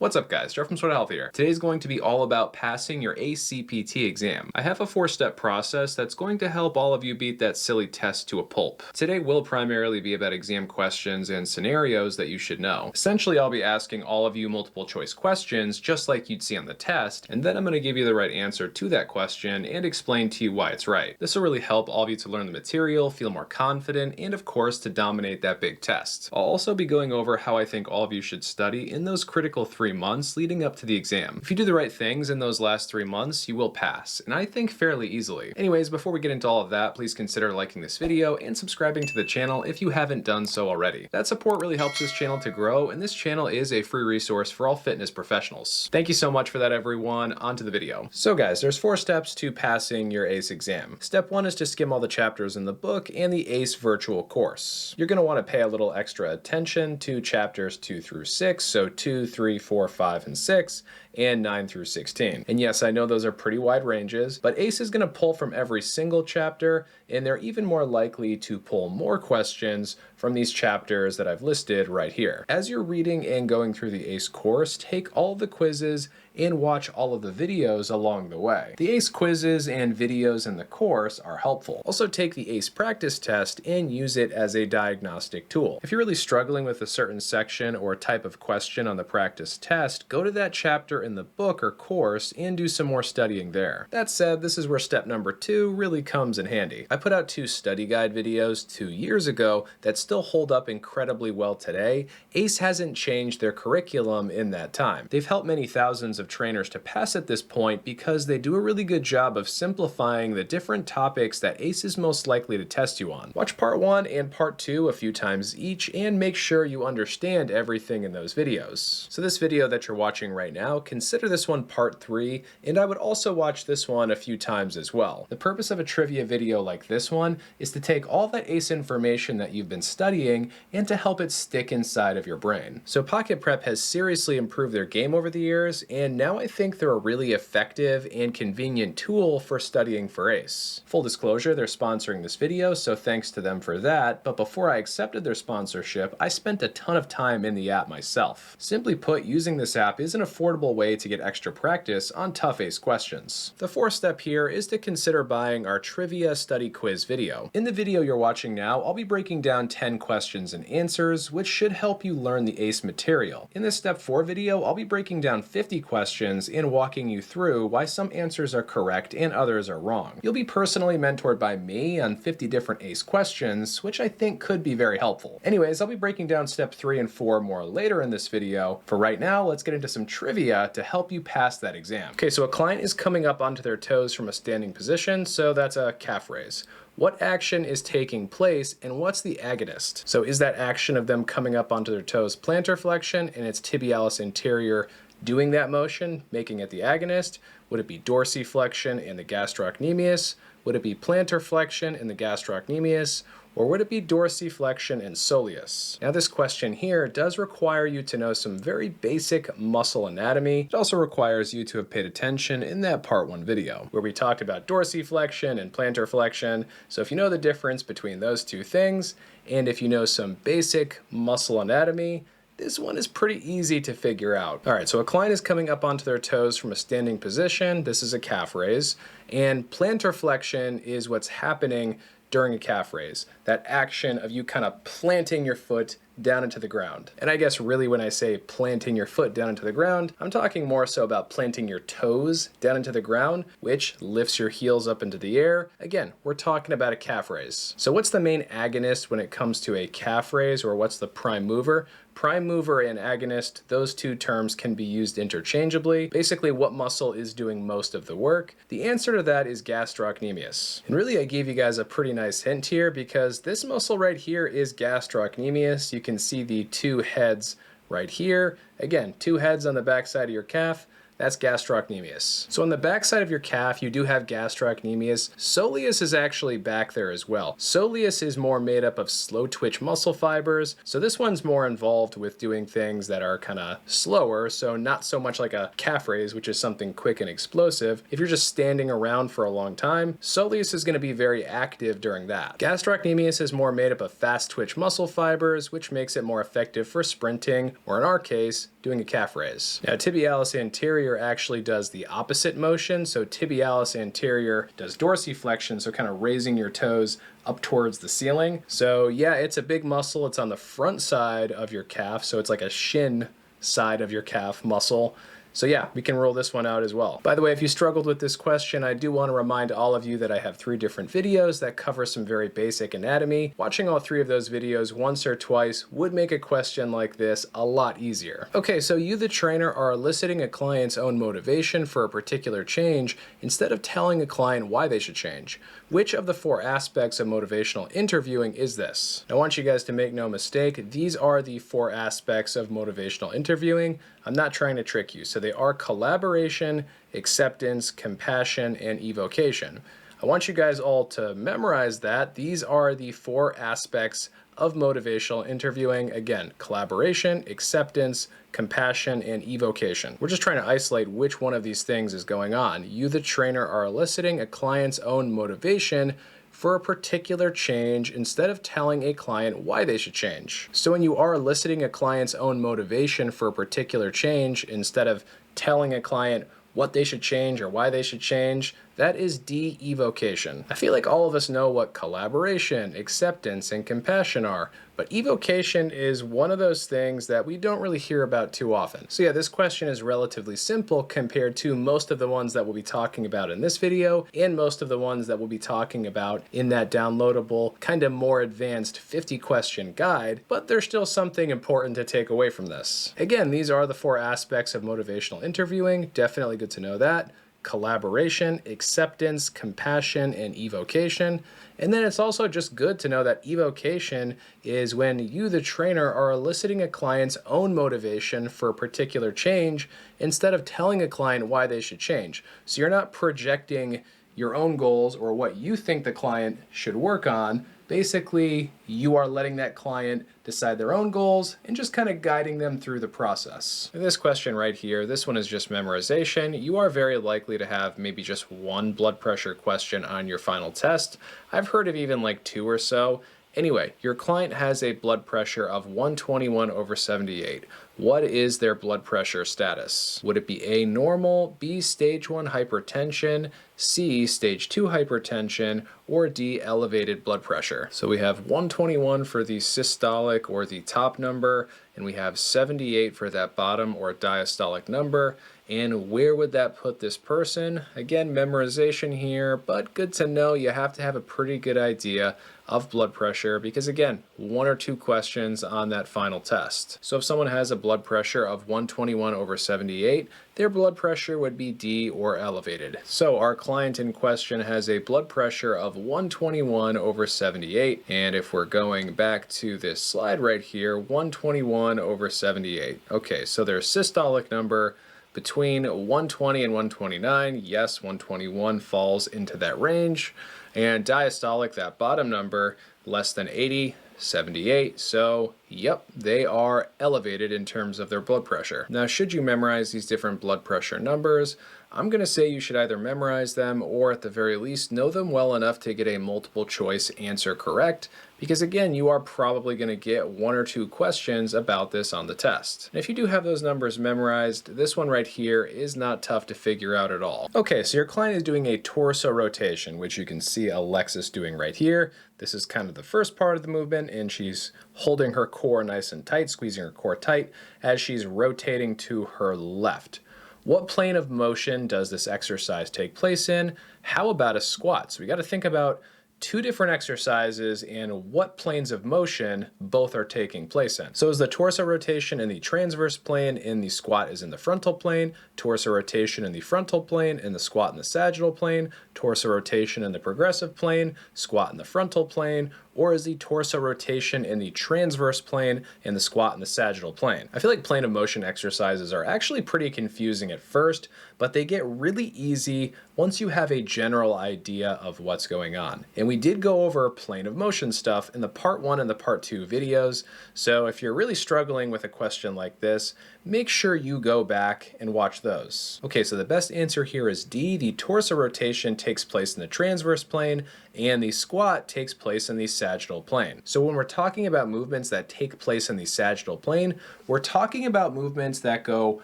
What's up guys, Jeff from Sorta Healthy here. Today's going to be all about passing your ACE CPT exam. I have a 4-step process that's going to help all of you beat that silly test to a pulp. Today will primarily be about exam questions and scenarios that you should know. Essentially, I'll be asking all of you multiple choice questions just like you'd see on the test, and then I'm going to give you the right answer to that question and explain to you why it's right. This will really help all of you to learn the material, feel more confident, and of course to dominate that big test. I'll also be going over how I think all of you should study in those critical 3 months leading up to the exam. If you do the right things in those last 3 months, you will pass, and I think fairly easily. Anyways, before we get into all of that, please consider liking this video and subscribing to the channel if you haven't done so already. That support really helps this channel to grow, and this channel is a free resource for all fitness professionals. Thank you so much for that, everyone. On to the video. So guys, there's 4 steps to passing your ACE exam. Step 1 is to skim all the chapters in the book and the ACE virtual course. You're going to want to pay a little extra attention to chapters 2 through 6, so 2, 3, 4, 5, and 6, and 9 through 16. And yes, I know those are pretty wide ranges, but ACE is going to pull from every single chapter, and they're even more likely to pull more questions from these chapters that I've listed right here. As you're reading and going through the ACE course, take all the quizzes and watch all of the videos along the way. The ACE quizzes and videos in the course are helpful. Also take the ACE practice test and use it as a diagnostic tool. If you're really struggling with a certain section or type of question on the practice test, go to that chapter in the book or course and do some more studying there. That said, this is where step number 2 really comes in handy. I put out 2 study guide videos 2 years ago that still hold up incredibly well today. ACE hasn't changed their curriculum in that time. They've helped many thousands of trainers to pass at this point because they do a really good job of simplifying the different topics that ACE is most likely to test you on. Watch part 1 and part 2 a few times each and make sure you understand everything in those videos. So this video that you're watching right now, consider this one part 3, and I would also watch this one a few times as well. The purpose of a trivia video like this one is to take all that ACE information that you've been studying and to help it stick inside of your brain. So Pocket Prep has seriously improved their game over the years, and now I think they're a really effective and convenient tool for studying for ACE. Full disclosure, they're sponsoring this video, so thanks to them for that, but before I accepted their sponsorship, I spent a ton of time in the app myself. Simply put, using this app is an affordable way to get extra practice on tough ACE questions. The 4th step here is to consider buying our trivia study quiz video. In the video you're watching now, I'll be breaking down 10 questions and answers, which should help you learn the ACE material. In this step 4 video, I'll be breaking down 50 questions and walking you through why some answers are correct and others are wrong. You'll be personally mentored by me on 50 different ACE questions, which I think could be very helpful. Anyways, I'll be breaking down step 3 and 4 more later in this video. For right now, let's get into some trivia to help you pass that exam. Okay, so a client is coming up onto their toes from a standing position, so that's a calf raise. What action is taking place and what's the agonist? So is that action of them coming up onto their toes plantar flexion and its tibialis anterior doing that motion, making it the agonist? Would it be dorsiflexion and the gastrocnemius? Would it be plantar flexion and the gastrocnemius? Or would it be dorsiflexion and soleus? Now this question here does require you to know some very basic muscle anatomy. It also requires you to have paid attention in that part 1 video, where we talked about dorsiflexion and plantar flexion. So if you know the difference between those 2 things, and if you know some basic muscle anatomy, this one is pretty easy to figure out. All right, so a client is coming up onto their toes from a standing position. This is a calf raise, and plantar flexion is what's happening during a calf raise. That action of you kind of planting your foot down into the ground. And I guess really when I say planting your foot down into the ground, I'm talking more so about planting your toes down into the ground, which lifts your heels up into the air. Again, we're talking about a calf raise. So what's the main agonist when it comes to a calf raise, or what's the prime mover? Prime mover and agonist, those 2 terms can be used interchangeably. Basically, what muscle is doing most of the work? The answer to that is gastrocnemius. And really, I gave you guys a pretty nice hint here because this muscle right here is gastrocnemius. You can see the 2 heads right here. Again, 2 heads on the back side of your calf. That's gastrocnemius. So on the backside of your calf, you do have gastrocnemius. Soleus is actually back there as well. Soleus is more made up of slow twitch muscle fibers. So this one's more involved with doing things that are kind of slower. So not so much like a calf raise, which is something quick and explosive. If you're just standing around for a long time, soleus is going to be very active during that. Gastrocnemius is more made up of fast twitch muscle fibers, which makes it more effective for sprinting, or in our case, doing a calf raise. Now, tibialis anterior actually does the opposite motion. So tibialis anterior does dorsiflexion, so kind of raising your toes up towards the ceiling. So yeah, it's a big muscle. It's on the front side of your calf, so it's like a shin side of your calf muscle. So yeah, we can roll this one out as well. By the way, if you struggled with this question, I do want to remind all of you that I have 3 different videos that cover some very basic anatomy. Watching all 3 of those videos once or twice would make a question like this a lot easier. Okay, so you, the trainer, are eliciting a client's own motivation for a particular change instead of telling a client why they should change. Which of the 4 aspects of motivational interviewing is this? I want you guys to make no mistake, these are the 4 aspects of motivational interviewing. I'm not trying to trick you. So they are collaboration, acceptance, compassion, and evocation. I want you guys all to memorize that. These are the 4 aspects of motivational interviewing. Again, collaboration, acceptance, compassion, and evocation. We're just trying to isolate which one of these things is going on. You, the trainer, are eliciting a client's own motivation for a particular change instead of telling a client why they should change. So when you are eliciting a client's own motivation for a particular change instead of telling a client what they should change or why they should change, that is de-evocation. I feel like all of us know what collaboration, acceptance, and compassion are, but evocation is one of those things that we don't really hear about too often. So yeah, this question is relatively simple compared to most of the ones that we'll be talking about in this video and most of the ones that we'll be talking about in that downloadable, kind of more advanced 50-question guide, but there's still something important to take away from this. Again, these are the 4 aspects of motivational interviewing. Definitely good to know that. Collaboration, acceptance, compassion, and evocation. And then it's also just good to know that evocation is when you, the trainer, are eliciting a client's own motivation for a particular change instead of telling a client why they should change. So you're not projecting your own goals or what you think the client should work on. Basically, you are letting that client decide their own goals and just kind of guiding them through the process. In this question right here, this one is just memorization. You are very likely to have maybe just 1 blood pressure question on your final test. I've heard of even like 2 or so. Anyway, your client has a blood pressure of 121/78. What is their blood pressure status? Would it be A, normal, B, stage 1 hypertension, C, stage 2 hypertension, or D, elevated blood pressure? So we have 121 for the systolic or the top number, and we have 78 for that bottom or diastolic number. And where would that put this person? Again, memorization here, but good to know you have to have a pretty good idea of blood pressure because again, 1 or 2 questions on that final test. So if someone has a blood pressure of 121/78, their blood pressure would be D or elevated. So our client in question has a blood pressure of 121/78. And if we're going back to this slide right here, 121/78. Okay, so their systolic number between 120 and 129, yes, 121 falls into that range. And diastolic, that bottom number, less than 80, 78. So, yep, they are elevated in terms of their blood pressure. Now, should you memorize these different blood pressure numbers? I'm going to say you should either memorize them or at the very least know them well enough to get a multiple choice answer correct, because again, you are probably going to get 1 or 2 questions about this on the test. And if you do have those numbers memorized, this one right here is not tough to figure out at all. Okay, so your client is doing a torso rotation, which you can see Alexis doing right here. This is kind of the first part of the movement, and she's holding her core nice and tight, squeezing her core tight as she's rotating to her left. What plane of motion does this exercise take place in? How about a squat? So we got to think about 2 different exercises and what planes of motion both are taking place in. So is the torso rotation in the transverse plane and the squat is in the frontal plane, torso rotation in the frontal plane and the squat in the sagittal plane, torso rotation in the progressive plane, squat in the frontal plane, or is the torso rotation in the transverse plane and the squat in the sagittal plane? I feel like plane of motion exercises are actually pretty confusing at first, but they get really easy once you have a general idea of what's going on. And we did go over plane of motion stuff in the part 1 and the part 2 videos, so if you're really struggling with a question like this, make sure you go back and watch those. Okay, so the best answer here is D. The torso rotation takes place in the transverse plane and the squat takes place in the sagittal plane. So when we're talking about movements that take place in the sagittal plane, we're talking about movements that go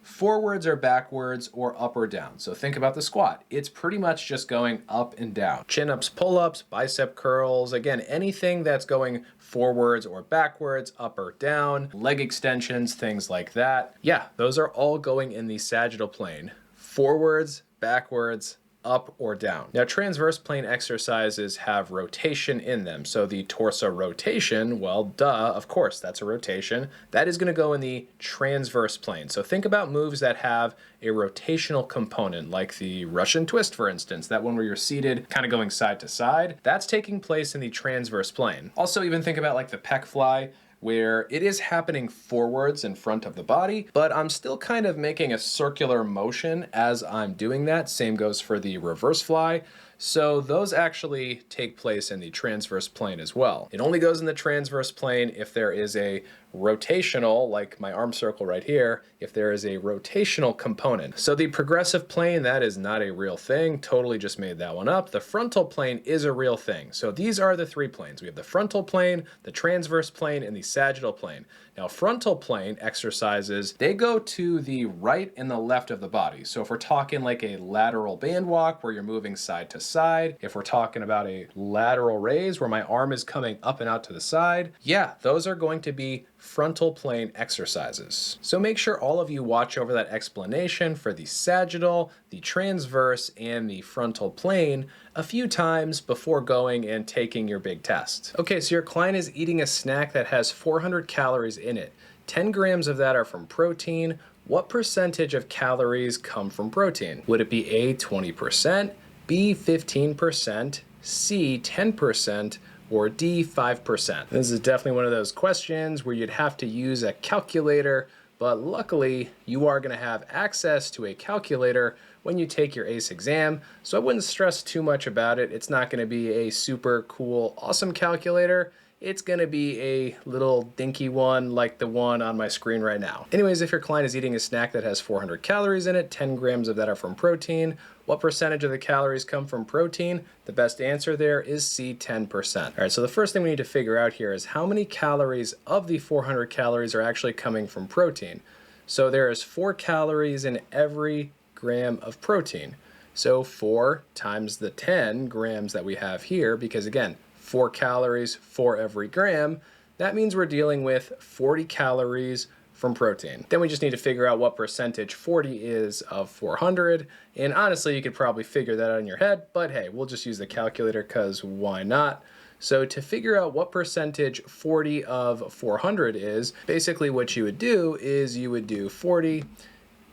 forwards or backwards or up or down. So think about the squat. It's pretty much just going up and down. Chin-ups, pull-ups, bicep curls, again, anything that's going forwards or backwards, up or down, leg extensions, things like that. Yeah, those are all going in the sagittal plane. Forwards, backwards, up or down. Now, transverse plane exercises have rotation in them. So the torso rotation, well, duh, of course, that's a rotation. That is going to go in the transverse plane. So think about moves that have a rotational component, like the Russian twist, for instance, that one where you're seated, kind of going side to side. That's taking place in the transverse plane. Also, even think about like the pec fly, where it is happening forwards in front of the body, but I'm still kind of making a circular motion as I'm doing that. Same goes for the reverse fly. So those actually take place in the transverse plane as well. It only goes in the transverse plane if there is a rotational, like my arm circle right here, if there is a rotational component. So the progressive plane, that is not a real thing. Totally just made that one up. The frontal plane is a real thing. So these are the 3 planes. We have the frontal plane, the transverse plane, and the sagittal plane. Now, frontal plane exercises, they go to the right and the left of the body. So if we're talking like a lateral band walk where you're moving side to side, if we're talking about a lateral raise where my arm is coming up and out to the side, yeah, those are going to be frontal plane exercises. So make sure all of you watch over that explanation for the sagittal, the transverse, and the frontal plane a few times before going and taking your big test. Okay, so your client is eating a snack that has 400 calories in it. 10 grams of that are from protein. What percentage of calories come from protein? Would it be A, 20%, B, 15%, C, 10%, or D, 5%? This is definitely one of those questions where you'd have to use a calculator, but luckily you are going to have access to a calculator when you take your ACE exam, so I wouldn't stress too much about it. It's not going to be a super cool, awesome calculator. It's going to be a little dinky one like the one on my screen right now. Anyways, if your client is eating a snack that has 400 calories in it, 10 grams of that are from protein, what percentage of the calories come from protein? The best answer there is C, 10%. All right, so the first thing we need to figure out here is how many calories of the 400 calories are actually coming from protein. So there is 4 calories in every gram of protein. So 4 times the 10 grams that we have here, because again, 4 calories for every gram, that means we're dealing with 40 calories from protein. Then we just need to figure out what percentage 40 is of 400. And honestly, you could probably figure that out in your head, but hey, we'll just use the calculator because why not? So to figure out what percentage 40 of 400 is, basically what you would do is you would do 40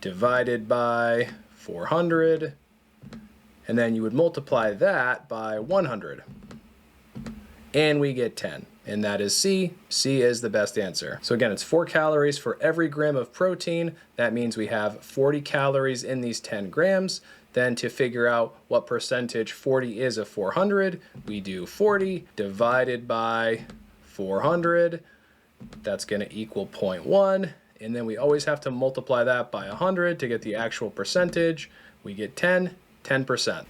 divided by 400, and then you would multiply that by 100. And we get 10, and that is C. C is the best answer. So again, it's 4 calories for every gram of protein. That means we have 40 calories in these 10 grams. Then to figure out what percentage 40 is of 400, we do 40 divided by 400. That's going to equal 0.1. And then we always have to multiply that by 100 to get the actual percentage. We get 10%.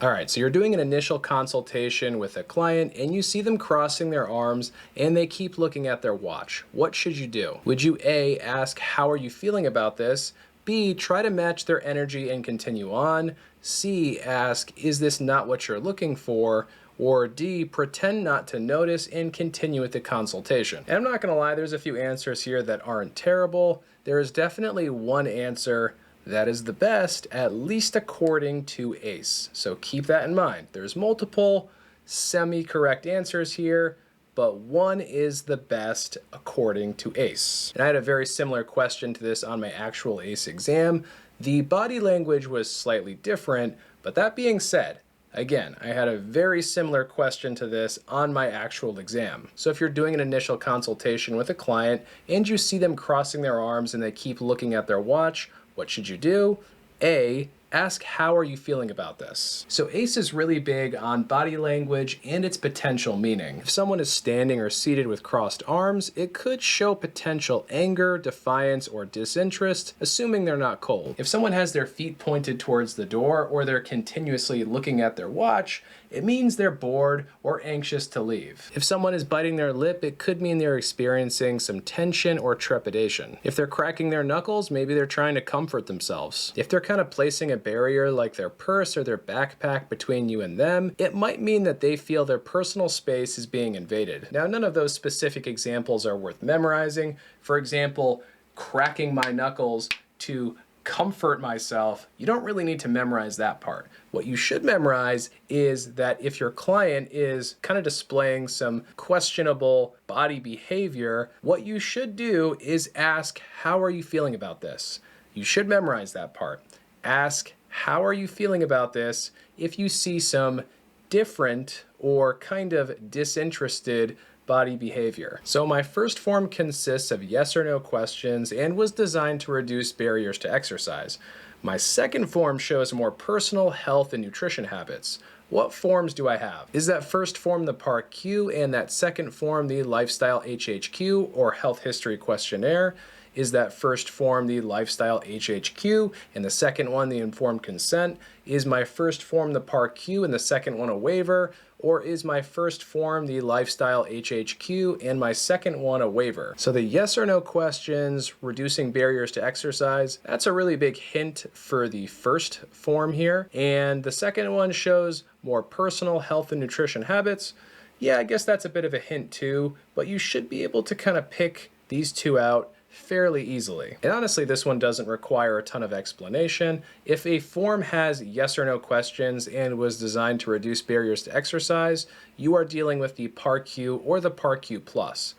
All right, so you're doing an initial consultation with a client and you see them crossing their arms and they keep looking at their watch. What should you do? Would you A, ask, how are you feeling about this? B, try to match their energy and continue on? C, ask, is this not what you're looking for? Or D, pretend not to notice and continue with the consultation. And I'm not gonna lie, there's a few answers here that aren't terrible. There is definitely one answer that is the best, at least according to ACE. So keep that in mind. There's multiple semi-correct answers here, but one is the best according to ACE. And I had a very similar question to this on my actual ACE exam. The body language was slightly different, but that being said, Again, I had a very similar question to this on my actual exam. So if you're doing an initial consultation with a client and you see them crossing their arms and they keep looking at their watch, what should you do? A, ask how are you feeling about this? So ACE is really big on body language and its potential meaning. If someone is standing or seated with crossed arms, it could show potential anger, defiance, or disinterest, assuming they're not cold. If someone has their feet pointed towards the door or they're continuously looking at their watch, it means they're bored or anxious to leave. If someone is biting their lip, it could mean they're experiencing some tension or trepidation. If they're cracking their knuckles, maybe they're trying to comfort themselves. If they're kind of placing a barrier like their purse or their backpack between you and them, it might mean that they feel their personal space is being invaded. Now, none of those specific examples are worth memorizing. For example, cracking my knuckles to comfort myself, you don't really need to memorize that part. What you should memorize is that if your client is kind of displaying some questionable body behavior, what you should do is ask, how are you feeling about this? You should memorize that part. Ask, how are you feeling about this if you see some different or kind of disinterested body behavior. So my first form consists of yes or no questions and was designed to reduce barriers to exercise. My second form shows more personal health and nutrition habits. What forms do I have? Is that first form the PAR-Q and that second form the Lifestyle HHQ or Health History Questionnaire? Is that first form the Lifestyle HHQ and the second one the Informed Consent? Is my first form the PAR-Q and the second one a waiver? Or is my first form the Lifestyle HHQ and my second one a waiver? So the yes or no questions, reducing barriers to exercise, that's a really big hint for the first form here. And the second one shows more personal health and nutrition habits. Yeah, I guess that's a bit of a hint too, but you should be able to kind of pick these two out fairly easily. And honestly, this one doesn't require a ton of explanation. If a form has yes or no questions and was designed to reduce barriers to exercise, you are dealing with the PAR-Q or the PAR-Q+.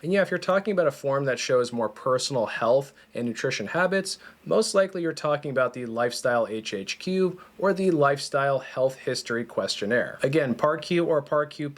And yeah, if you're talking about a form that shows more personal health and nutrition habits, most likely you're talking about the Lifestyle HHQ or the Lifestyle Health History Questionnaire. Again, PAR-Q or PAR-Q+,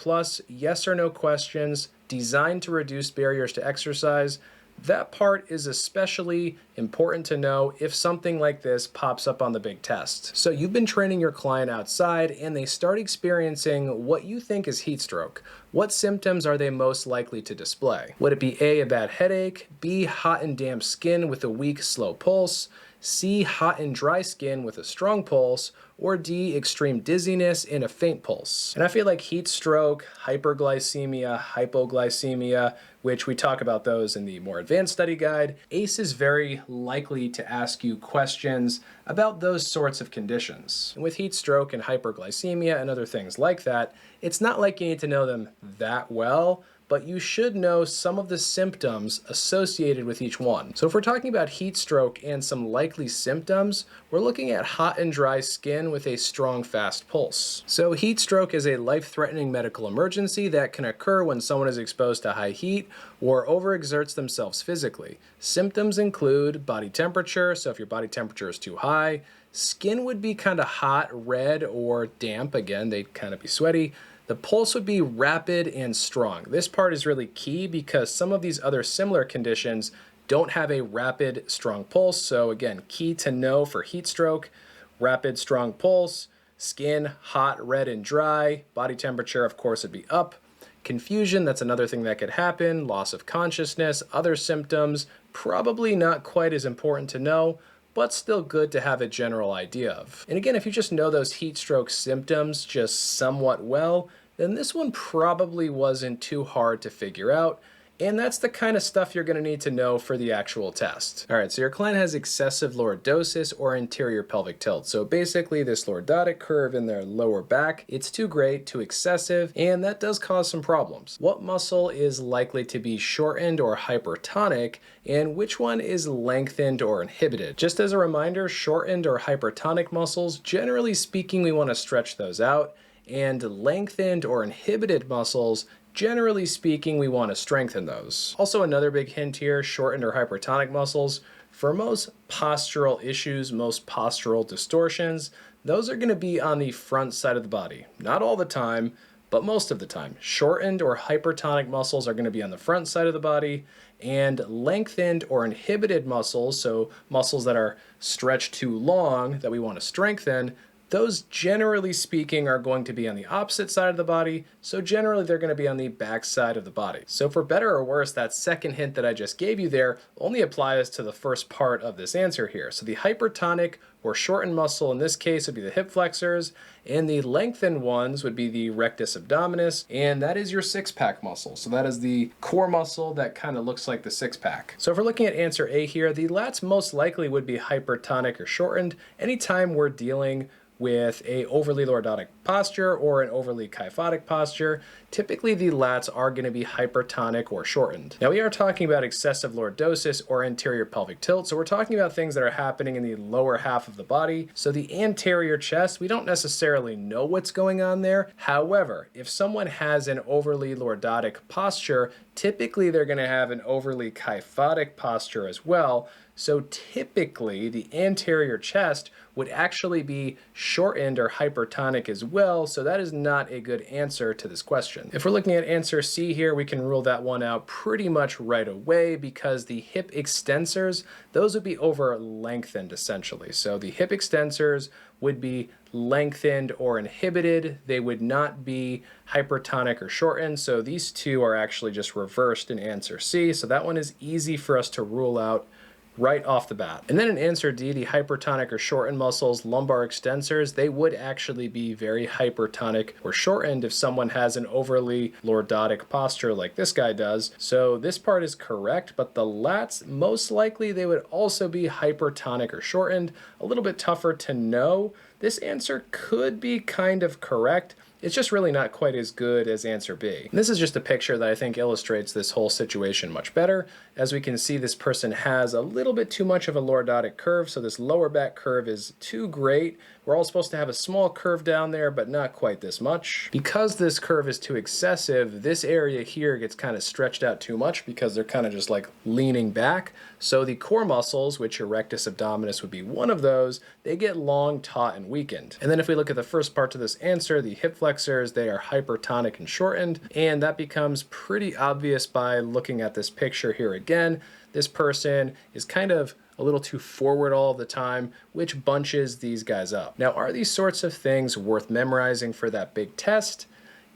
yes or no questions designed to reduce barriers to exercise. That part is especially important to know if something like this pops up on the big test. So you've been training your client outside and they start experiencing what you think is heat stroke. What symptoms are they most likely to display? Would it be A, a bad headache, B, hot and damp skin with a weak, slow pulse, C, hot and dry skin with a strong pulse, or D, extreme dizziness and a faint pulse? And I feel like heat stroke, hyperglycemia, hypoglycemia, which we talk about those in the more advanced study guide, ACE is very likely to ask you questions about those sorts of conditions. And with heat stroke and hyperglycemia and other things like that, it's not like you need to know them that well, but you should know some of the symptoms associated with each one. So if we're talking about heat stroke and some likely symptoms, we're looking at hot and dry skin with a strong, fast pulse. So heat stroke is a life-threatening medical emergency that can occur when someone is exposed to high heat or overexerts themselves physically. Symptoms include body temperature, so if your body temperature is too high, skin would be kind of hot, red, or damp. Again, they'd kind of be sweaty. The pulse would be rapid and strong. This part is really key because some of these other similar conditions don't have a rapid, strong pulse. So again, key to know for heat stroke, rapid, strong pulse, skin hot, red, and dry. Body temperature, of course, would be up. Confusion, that's another thing that could happen. Loss of consciousness, other symptoms, probably not quite as important to know, but still good to have a general idea of. And again, if you just know those heat stroke symptoms just somewhat well, then this one probably wasn't too hard to figure out. And that's the kind of stuff you're going to need to know for the actual test. All right, so your client has excessive lordosis or anterior pelvic tilt. So basically this lordotic curve in their lower back, it's too great, too excessive, and that does cause some problems. What muscle is likely to be shortened or hypertonic, and which one is lengthened or inhibited? Just as a reminder, shortened or hypertonic muscles, generally speaking, we want to stretch those out, and lengthened or inhibited muscles, generally speaking, we want to strengthen those. Also, another big hint here, shortened or hypertonic muscles, For most postural issues, most postural distortions, those are going to be on the front side of the body. Not all the time, but most of the time. Shortened or hypertonic muscles are going to be on the front side of the body, and lengthened or inhibited muscles, so muscles that are stretched too long that we want to strengthen, those generally speaking are going to be on the opposite side of the body, so generally they're going to be on the back side of the body. So for better or worse, that second hint that I just gave you there only applies to the first part of this answer here. So the hypertonic or shortened muscle in this case would be the hip flexors, and the lengthened ones would be the rectus abdominis, and that is your six-pack muscle. So that is the core muscle that kind of looks like the six-pack. So if we're looking at answer A here, the lats most likely would be hypertonic or shortened anytime we're dealing with a overly lordotic posture or an overly kyphotic posture. Typically the lats are going to be hypertonic or shortened. Now we are talking about excessive lordosis or anterior pelvic tilt, so we're talking about things that are happening in the lower half of the body. So the anterior chest, we don't necessarily know what's going on there. However, if someone has an overly lordotic posture, typically they're going to have an overly kyphotic posture as well. So typically the anterior chest would actually be shortened or hypertonic as well, so that is not a good answer to this question. If we're looking at answer C here, we can rule that one out pretty much right away because the hip extensors, those would be over lengthened essentially. So the hip extensors would be lengthened or inhibited. They would not be hypertonic or shortened, so these two are actually just reversed in answer C, so that one is easy for us to rule out right off the bat. And then in answer D, the hypertonic or shortened muscles, lumbar extensors, they would actually be very hypertonic or shortened if someone has an overly lordotic posture like this guy does. So this part is correct, but the lats, most likely they would also be hypertonic or shortened. A little bit tougher to know. This answer could be kind of correct. It's just really not quite as good as answer B. And this is just a picture that I think illustrates this whole situation much better. As we can see, this person has a little bit too much of a lordotic curve, so this lower back curve is too great. We're all supposed to have a small curve down there, but not quite this much. Because this curve is too excessive, this area here gets kind of stretched out too much because they're kind of just like leaning back. So the core muscles, which your rectus abdominis would be one of those, they get long, taut, and weakened. And then if we look at the first part to this answer, the hip flexors, they are hypertonic and shortened, and that becomes pretty obvious by looking at this picture here again. This person is kind of a little too forward all the time, which bunches these guys up. Now, are these sorts of things worth memorizing for that big test?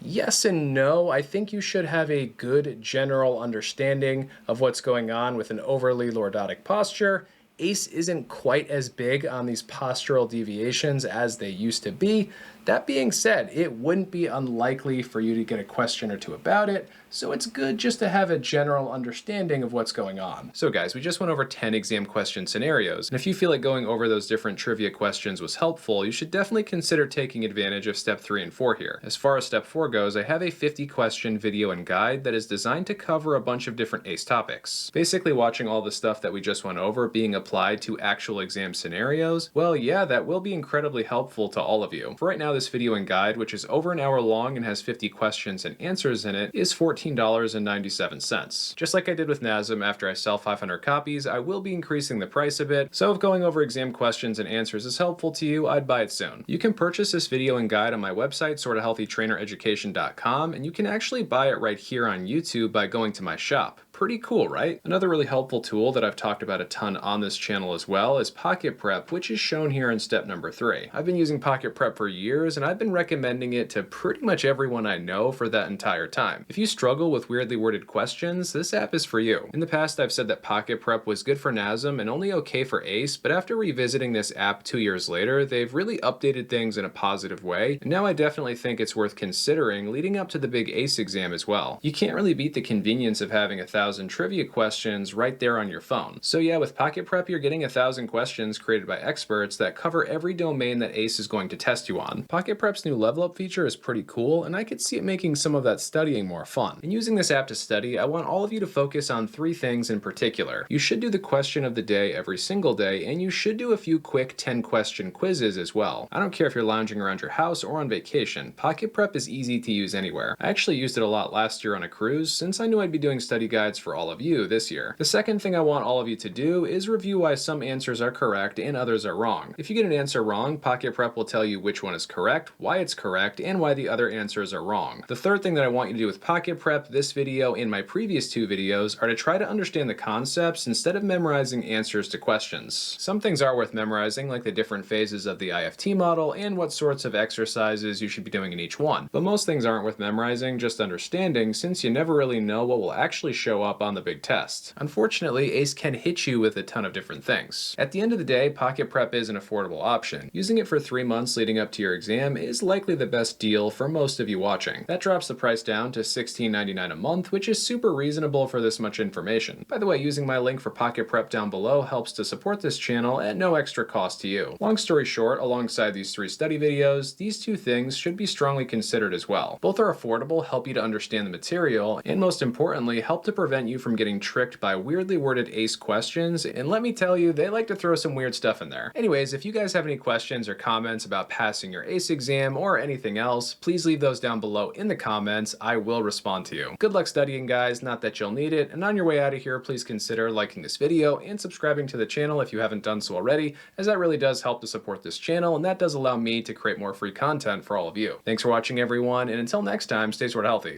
Yes and no. I think you should have a good general understanding of what's going on with an overly lordotic posture. ACE isn't quite as big on these postural deviations as they used to be. That being said, it wouldn't be unlikely for you to get a question or two about it, so it's good just to have a general understanding of what's going on. So guys, we just went over 10 exam question scenarios, and if you feel like going over those different trivia questions was helpful, you should definitely consider taking advantage of step 3 and 4 here. As far as step 4 goes, I have a 50 question video and guide that is designed to cover a bunch of different ACE topics. Basically watching all the stuff that we just went over being applied to actual exam scenarios, well yeah, that will be incredibly helpful to all of you. For right now, this video and guide, which is over an hour long and has 50 questions and answers in it, is $14.97. Just like I did with NASM, after I sell 500 copies, I will be increasing the price a bit, so if going over exam questions and answers is helpful to you, I'd buy it soon. You can purchase this video and guide on my website, sortahealthytrainereducation.com, and you can actually buy it right here on YouTube by going to my shop. Pretty cool, right? Another really helpful tool that I've talked about a ton on this channel as well is Pocket Prep, which is shown here in step number 3. I've been using Pocket Prep for years, and I've been recommending it to pretty much everyone I know for that entire time. If you struggle with weirdly worded questions, this app is for you. In the past, I've said that Pocket Prep was good for NASM and only okay for ACE, but after revisiting this app 2 years later, they've really updated things in a positive way, and now I definitely think it's worth considering leading up to the big ACE exam as well. You can't really beat the convenience of having 1,000 trivia questions right there on your phone. So yeah, with Pocket Prep, you're getting 1,000 questions created by experts that cover every domain that ACE is going to test you on. Pocket Prep's new level up feature is pretty cool, and I could see it making some of that studying more fun. In using this app to study, I want all of you to focus on 3 things in particular. You should do the question of the day every single day, and you should do a few quick 10-question quizzes as well. I don't care if you're lounging around your house or on vacation, Pocket Prep is easy to use anywhere. I actually used it a lot last year on a cruise, since I knew I'd be doing study guides chance for all of you this year. The second thing I want all of you to do is review why some answers are correct and others are wrong. If you get an answer wrong, Pocket Prep will tell you which one is correct, why it's correct, and why the other answers are wrong. The third thing that I want you to do with Pocket Prep, this video and my previous two videos, are to try to understand the concepts instead of memorizing answers to questions. Some things are worth memorizing, like the different phases of the IFT model and what sorts of exercises you should be doing in each one. But most things aren't worth memorizing, just understanding, since you never really know what will actually show up on the big test. Unfortunately, ACE can hit you with a ton of different things. At the end of the day, Pocket Prep is an affordable option. Using it for 3 months leading up to your exam is likely the best deal for most of you watching. That drops the price down to $16.99 a month, which is super reasonable for this much information. By the way, using my link for Pocket Prep down below helps to support this channel at no extra cost to you. Long story short, alongside these 3 study videos, these 2 things should be strongly considered as well. Both are affordable, help you to understand the material, and most importantly, help to prevent you from getting tricked by weirdly worded ACE questions, and let me tell you, they like to throw some weird stuff in there. Anyways, if you guys have any questions or comments about passing your ACE exam or anything else, please leave those down below in the comments. I will respond to you. Good luck studying, guys, not that you'll need it, and on your way out of here, please consider liking this video and subscribing to the channel if you haven't done so already, as that really does help to support this channel, and that does allow me to create more free content for all of you. Thanks for watching, everyone, and until next time, stay sort of healthy.